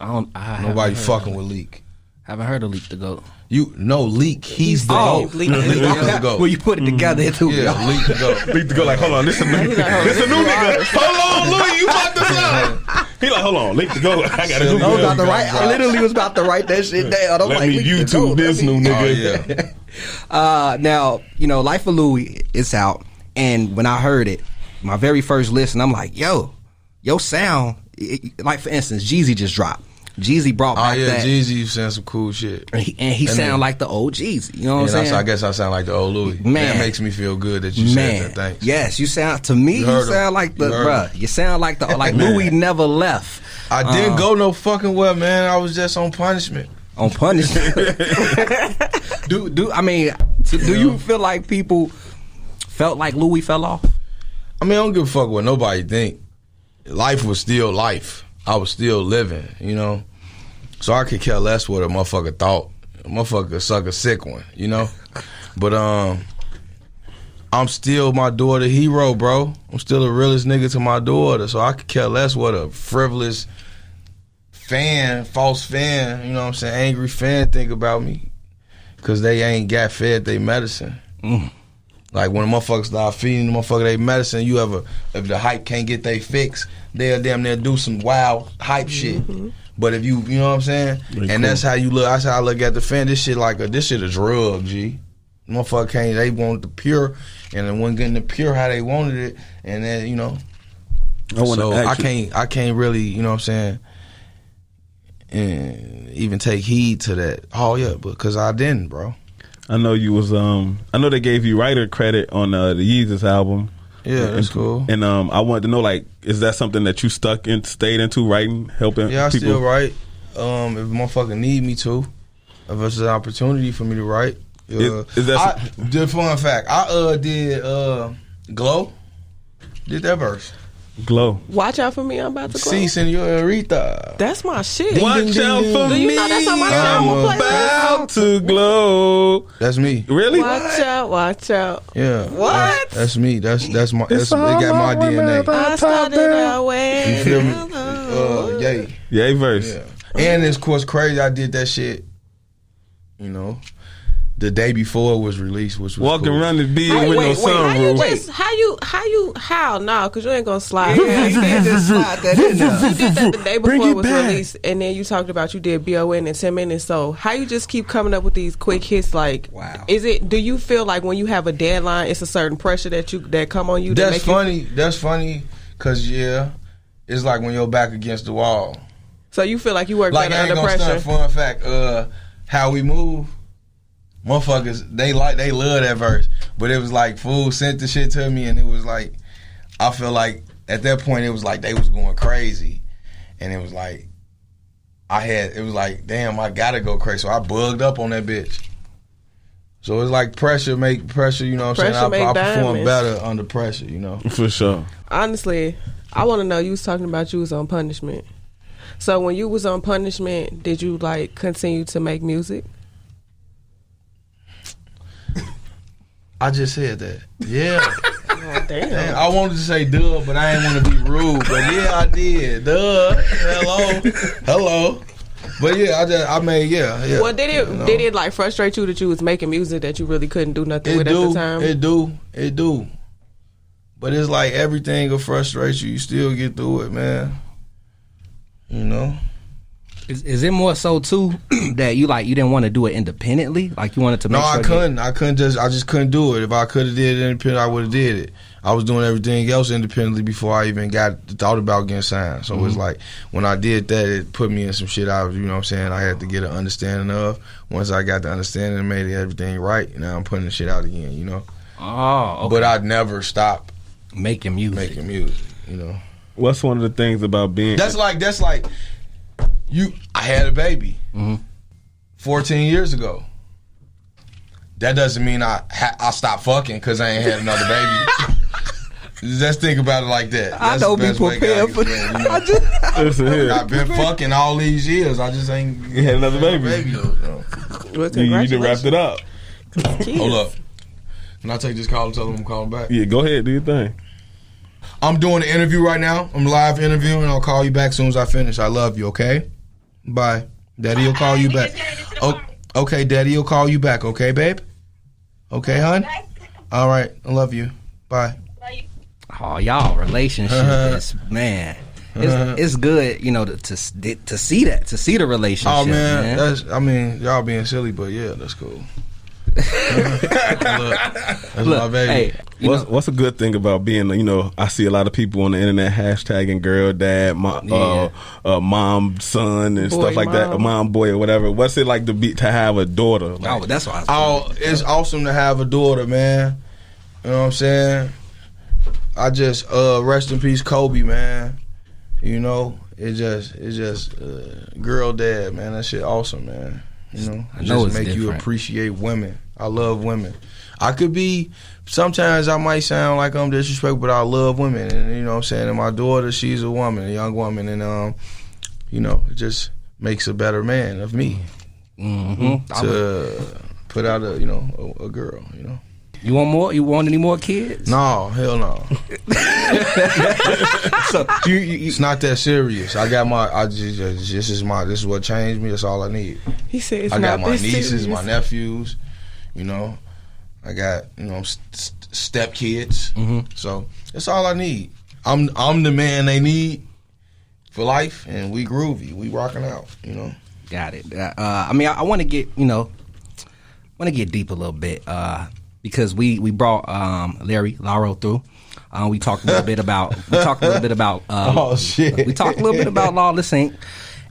Nobody fucking with Leak. Haven't heard of Leak the GOAT. Leak. He's the GOAT. Leak the GOAT. Well, you put it together. Leak the GOAT. Leak the GOAT. Like, hold on, this is a new nigga. Hold on, Louie, you about to sound. He like, hold on, Leak the GOAT. I gotta do I literally was about to write that shit down. I'm Let like, me YouTube this new nigga. Now, Life of Louie is out, and when I heard it, my very first listen, I'm like, yo, your sound, like for instance, Jeezy just dropped. Jeezy brought back that. Jeezy saying some cool shit. And he sound like the old Jeezy. You know what I'm saying? I guess I sound like the old Louie. Man. That makes me feel good that you said that. Thanks. Yes, you sound like the bruh. You sound like the Louie never left. I didn't go no fucking well, man. I was just on punishment. On punishment. Do you feel like people felt like Louie fell off? I don't give a fuck what nobody think. Life was still life. I was still living, So I could care less what a motherfucker thought. A motherfucker suck a sick one, But I'm still my daughter hero, bro. I'm still the realest nigga to my daughter, so I could care less what a frivolous fan, false fan, angry fan think about me. Cause they ain't got fed they medicine. Like when a motherfucker start feeding the motherfucker they medicine, if the hype can't get they fix, they'll damn near do some wild hype shit. But if you know what I'm saying? That's how you look. That's how I look at the fan. This shit a drug, G. Motherfucker can't, they want the pure, and then when getting the pure how they wanted it, and then, I can't really, you know what I'm saying, and even take heed to that. Oh yeah, because I didn't, bro. I know you was I know they gave you writer credit on the Yeezus album. Yeah, that's cool. And I wanted to know, like, is that something that you stayed into writing, helping people? Yeah, I still write. If motherfucker need me to, if it's an opportunity for me to write. Is that the fun fact, I did Glow, did that verse. Glow. Watch out for me, I'm about to glow. Si, senorita. That's my shit. Watch out for Do me. you know that's on my I'm show playlist? about to glow. That's me. Really? Watch out, watch out. Yeah. What? That's me. That's my. It It's all got my about women DNA. about I started that You way. feel me? Yay. Yay verse. Yeah. And it's, of course, crazy. I did that shit, you know, the day before it was released, which was Walking cool. around the bed Wait, with wait, no wait. How you sunroof. just how? No, because you ain't gonna slide. You can't just slide that in there. did that the day Bring before it it was back. released, and then you talked about you did BON in 10 minutes. So how you just keep coming up with these quick hits? Like, Wow. do you feel like when you have a deadline, it's a certain pressure that come on you? That's that make funny. That's funny because, it's like when you're back against the wall. So you feel like you work Like, better I ain't under gonna pressure. stunt. Fun fact, How We Move, motherfuckers, they love that verse. But it was like, fool sent the shit to me, and it was like, I feel like at that point it was like they was going crazy. And it was like, it was like, damn, I gotta go crazy. So I bugged up on that bitch. So it's like pressure make pressure, you know what I'm Pressure saying? make I perform diamonds. better under pressure, you know. For sure. Honestly, I want to know. You was talking about you was on punishment. So when you was on punishment, did you like continue to make music? I just said that. Yeah. Oh, damn. Man, I wanted to say duh, but I didn't want to be rude. But yeah, I did. Duh. Hello. But yeah, I made yeah. Well, did it like frustrate you that you was making music that you really couldn't do nothing with at the time? It do. But it's like everything will frustrate you. You still get through it, man. You know. Is it more so too that you didn't want to do it independently? Like you wanted to make No, sure I just couldn't do it. If I could have did it independent, I would have did it. I was doing everything else independently before I even thought about getting signed. So it's like when I did that, it put me in some shit I was, you know what I'm saying, I had to get an understanding of. Once I got the understanding and made everything right, now I'm putting the shit out again, you know. Oh, okay. But I'd never stop making music, you know. What's one of the things about being? That's like I had a baby 14 years ago. That doesn't mean I stopped fucking because I ain't had another baby. Just think about it like that. I don't be prepared for that. Listen here. I've been fucking all these years. I just ain't You had another baby. Well, You done wrapped it up. Hold up. Can I take this call and tell them I'm calling back? Yeah, go ahead, do your thing. I'm doing an interview right now. I'm live interviewing. I'll call you back as soon as I finish. I love you, okay? Bye. Daddy will call you back. Oh, okay, Daddy will call you back, okay, babe? Okay, hon? All right, I love you. Bye. Oh, y'all relationship is man. It's good, you know, to see that, to see the relationship. Oh man, y'all being silly, but yeah, that's cool. That's my baby. Hey, What's a good thing about being, you know, I see a lot of people on the internet hashtagging girl, dad, mom, son, and Boy, stuff like that, mom. mom, boy, or whatever. What's it like to have a daughter? Like, oh, that's what I was It's awesome to have a daughter, man. You know what I'm saying? I just rest in peace, Kobe, man. You know, it's just girl dad, man. That shit awesome, man. You know, I know just it's make you different. appreciate women. I love women. I could be, sometimes I might sound like I'm disrespectful, but I love women. And you know what I'm saying? And my daughter, she's a woman, a young woman. And, you know, it just makes a better man of me to put out a girl, you know. You want more? You want any more kids? No, hell no. So It's not that serious. I got this is what changed me. That's all I need. He said it's I got not my this nieces, serious. my nephews, you know. I got, you know, step kids. So that's all I need. I'm the man they need for life, and we groovy. We rocking out, you know. got it. I mean, I want to get deep a little bit because we brought Laro through. We talked a little bit about Oh shit. we talked a little bit about Lawless Inc.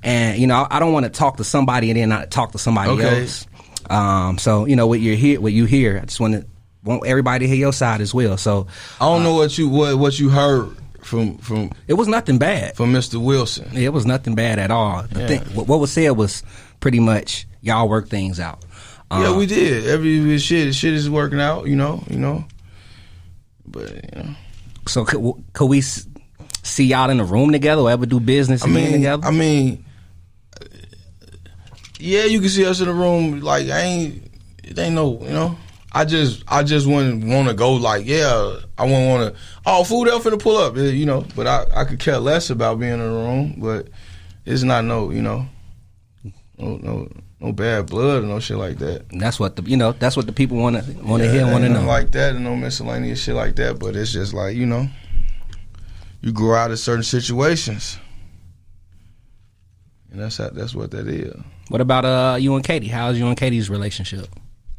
And you know, I don't want to talk to somebody and then not talk to somebody else. So you know, what you hear, I just want everybody to hear your side as well. So I don't know what you heard from it was nothing bad from Mr. Wilson. It was nothing bad at all. What was said was pretty much y'all work things out. Yeah, we did. Every shit is working out, you know. But you know. So could we see y'all in a room together or ever do business together? I mean, yeah, you can see us in the room. Like, it ain't no, you know. I just wouldn't want to go like, yeah, I wouldn't want to, food else finna pull up, you know. But I could care less about being in the room, but it's not no, you know, no bad blood or no shit like that. And that's what the people want to hear, want to know. Like that, and no miscellaneous shit like that. But it's just like, you know, you grow out of certain situations, and that's what that is. What about you and Katie? How's you and Katie's relationship?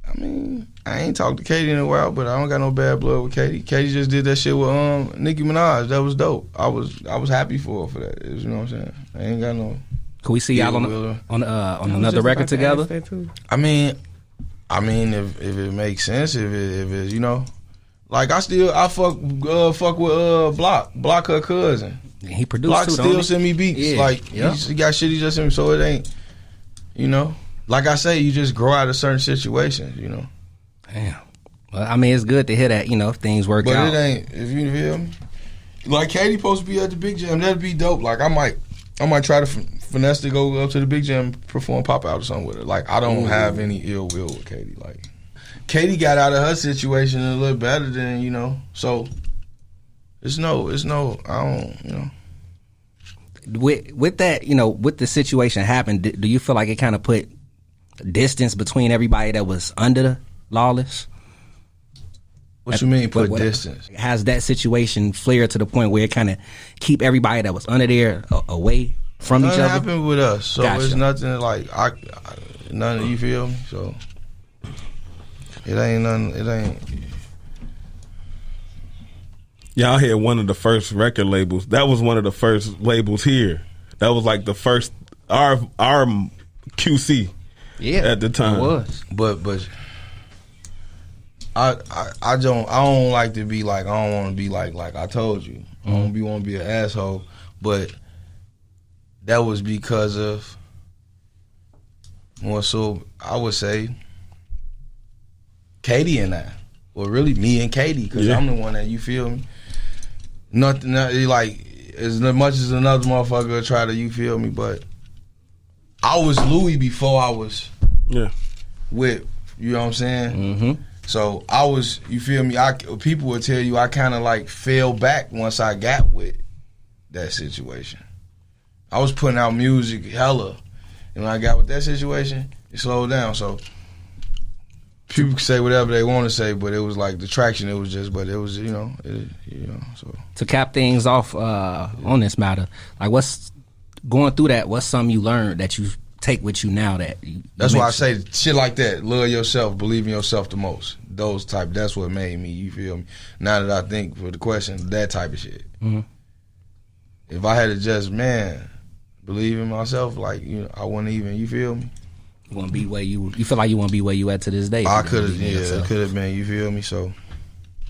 I mean, I ain't talked to Katie in a while, but I don't got no bad blood with Katie. Katie just did that shit with Nicki Minaj. That was dope. I was happy for her for that. You know what I'm saying? I ain't got no. Can we see y'all on another record together? I mean, if it makes sense, if it you know, like I fuck with Block her cousin. He produced Block too, still send me beats. Yeah. Like he got shit he just sent me, so it ain't, you know. Like I say, you just grow out of certain situations, you know. Damn. Well, I mean, it's good to hear that, you know, if things work out. But it ain't, if you feel me. Like Katie supposed to be at the Big Jam, that'd be dope. Like I might try to finesse to go up to the Big Jam, perform pop out or something with her. Like I don't have any ill will with Katie. Like Katie got out of her situation a little better than, you know. So it's no, I don't, you know. With that, you know, with the situation happened, do you feel like it kind of put distance between everybody that was under the Lawless? What you mean put distance? Has that situation flared to the point where it kind of keep everybody that was under there away from each other? Nothing happened with us, so Gotcha. it's nothing like nothing. You feel me? So it ain't nothing. It ain't. Y'all had one of the first record labels. That was one of the first labels here. That was like the first our QC. Yeah, at the time it was. But I don't like to be like, I don't want to be like I told you. I don't want to be an asshole. But that was because of more so, I would say, Katie and I. Well, really me and Katie, because I'm the one that, you feel me? Nothing like as much as another motherfucker try to, you feel me? But I was Louie before I was with, you know what I'm saying? Mm-hmm. So I was, you feel me? People would tell you I kind of like fell back once I got with that situation. I was putting out music hella, and when I got with that situation, it slowed down. So people can say whatever they want to say, but it was like the traction. It was just, but it was, you know. So to cap things off on this matter, like what's going through that? What's something you learned that you take with you now that you that's why I say shit like that. Love yourself, believe in yourself the most. Those type. That's what made me. You feel me? Now that I think for the question, that type of shit. Mm-hmm. If I had to just believe in myself, like, you know, I wouldn't even. You feel me? You want to be where you feel like you want to be where you at to this day. I could have, it could have been. You feel me? So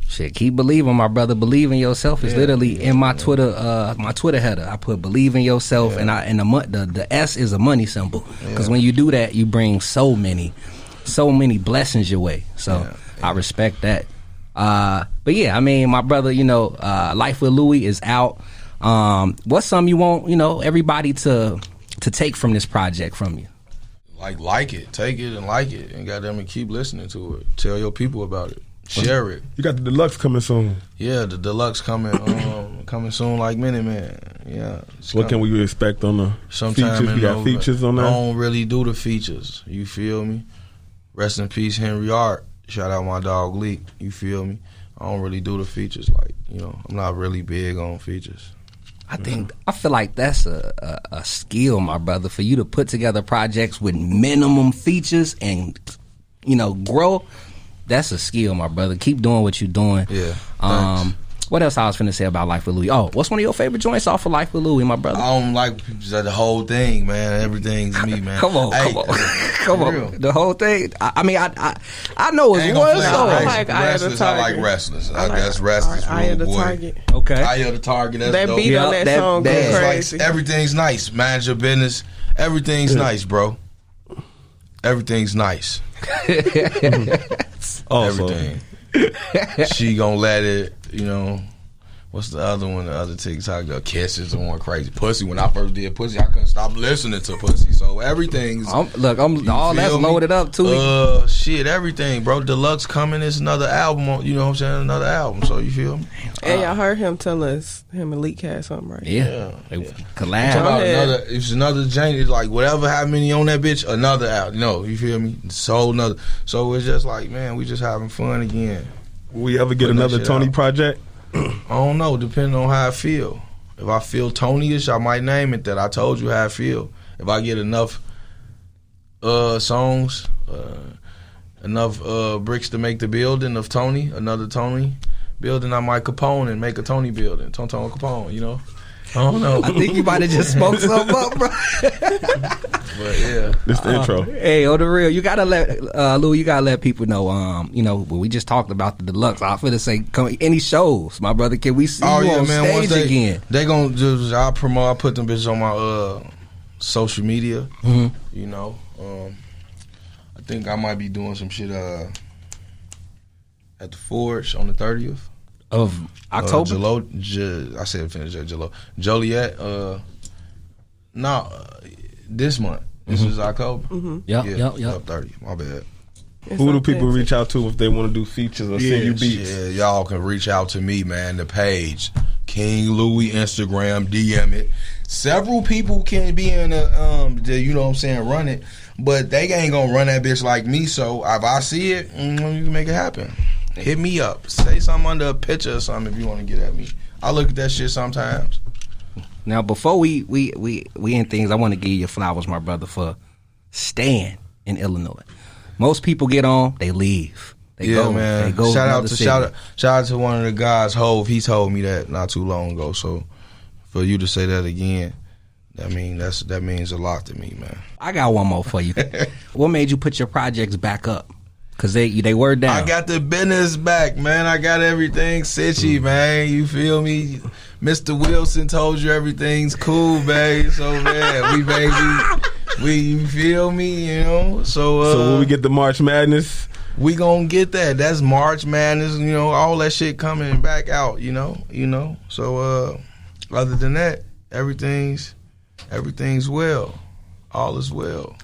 shit, keep believing, my brother. Believe in yourself is literally in my Twitter header. I put believe in yourself, and the S is a money symbol, because when you do that, you bring so many blessings your way. So I respect that. But yeah, I mean, my brother, you know, Life with Louie is out. What's something you want, you know, everybody to take from this project from you? Like it, take it and like it, and goddamn it, keep listening to it. Tell your people about it. Share it. You got the deluxe coming soon. Yeah, the deluxe coming soon like Minute Man. Yeah. What can we expect on the features? You got features on that? I don't really do the features. You feel me? Rest in peace, Henry Art. Shout out my dog Leak. You feel me? I don't really do the features. Like, you know, I'm not really big on features. I feel like that's a skill, my brother, for you to put together projects with minimum features and, you know, grow. That's a skill, my brother. Keep doing what you're doing. Yeah. What else I was finna say about Life with Louie? Oh, what's one of your favorite joints off of Life with Louie, my brother? I don't like the whole thing, man. Everything's me, man. Come on. The whole thing. I mean, I know it's one song. I like Eye of the Restless. Target. I like Restless. That's Restless. Eye of the boy. Target. Okay. Eye of the Target. That's that dope. beat on that song go crazy. Like, everything's nice. Mind your business. Everything's nice, bro. Everything's nice. Also. Everything. She gonna let it, you know. What's the other one? The other TikTok, the Kisses and one crazy. Pussy. When I first did Pussy, I couldn't stop listening to Pussy. So everything's all that's loaded up too. Shit, everything, bro. Deluxe coming is another album. You know what I'm saying? Another album. So you feel me? And y'all heard him tell us him and Leak had something, right? Yeah. Collab. It's another Jane. It's like whatever, how many on that bitch, another album. No, you feel me? So another. So it's just like, man, we just having fun again. We ever get another Tony project? I don't know, depending on how I feel. If I feel Tony-ish, I might name it that. I told you how I feel. If I get enough songs, enough bricks to make the building of Tony, another Tony building, I might Capone and make a Tony building. Tone Capone, you know? I don't know. I think you might have just spoke something up, bro. But yeah, this the intro. Hey, on the real, you gotta let Louie. You gotta let people know. You know, we just talked about the Deluxe. I'm finna say, come any shows, my brother. Can we see you on stage again? They gonna just I put them bitches on my social media. Mm-hmm. You know, I think I might be doing some shit at the Forge on the 30th of October. I said finish at Joliet. This month. This is October. Mm-hmm. Yep. 30. My bad. Who do people reach out to if they want to do features or send you beats? Yeah, y'all can reach out to me, man. The page, King Louie, Instagram, DM it. Several people can be in you know what I'm saying, run it, but they ain't gonna run that bitch like me. So if I see it, you can make it happen. Hit me up. Say something under a picture or something if you want to get at me. I look at that shit sometimes. Now, before we end things, I want to give you flowers, my brother, for staying in Illinois. Most people get on, they leave. They go, man. They go shout out to one of the guys, Hove. He told me that not too long ago. So for you to say that again, that means a lot to me, man. I got one more for you. What made you put your projects back up? Cause they were down. I got the business back, man. I got everything sitchy, man. You feel me? Mr. Wilson told you everything's cool, baby. So man, you feel me? You know. So when we get the March Madness, we gonna get that. That's March Madness. You know, all that shit coming back out. You know. So other than that, everything's well. All is well.